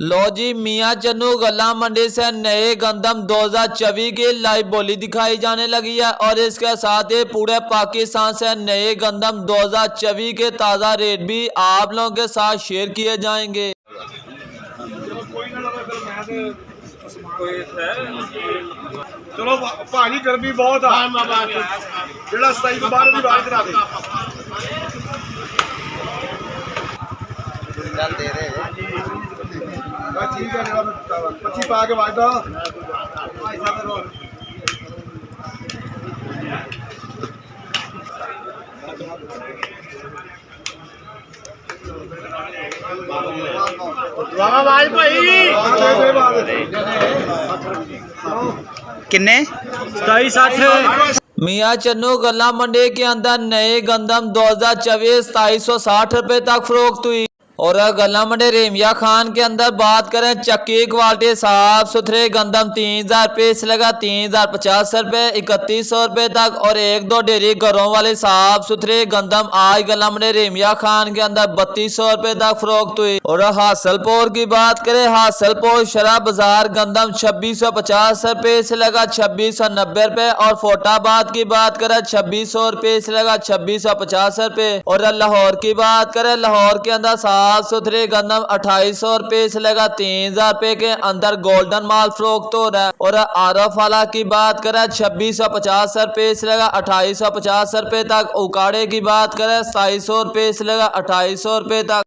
लो जी, मियां चन्नू गल्ला मंडी से नए गंदम 2024 की लाइव बोली दिखाई जाने लगी है और इसके साथ ही पूरे पाकिस्तान से नए गंदम 2024 के ताज़ा रेट भी आप लोगों के साथ शेयर किए जाएंगे। चलो भाजी गर्मी बहुत है जेड़ा 27 को बाहर भी बाहर करा दे चल दे रहे ठीक है जेड़ा 25 पा के वाजदा भाई साहब रो वाह भाई भाई किन्ने 27-60 मियां चन्नू गल्ला मंडी के अंदर नए गंदम 2024 2760 रुपए तक फरोख्त हुई। और गल्ला मंडी रेमिया खान के अंदर बात करें, चक्की क्वालिटी साफ सुथरे गंदम 3000 रुपये से लगा 3050 रुपये 3100 रुपये तक। और एक दो डेरी घरों वाले साफ सुथरे गंदम आज गल्ला मंडी रेमिया खान के अंदर 3200 रुपये तक फरोख्त हुई। और हासलपुर की बात करें, हासलपुर शराह बाजार गंदम 2650 रुपये से लगा 2690 रुपये। और फोटाबाद की बात करें 2600 रुपये से लगा 2650 रुपये। और लाहौर की बात करें, लाहौर के अंदर साफ सुथरे गंदम 2800 रुपये से लगा 3000 रुपये के अंदर गोल्डन माल फरोख्त हो रहा है। और आरफ वाला की बात करें 2650 रुपये से लगा 2850 रुपये तक। उकाड़े की बात करें 2700 रुपये से लगा 2800 रुपये तक।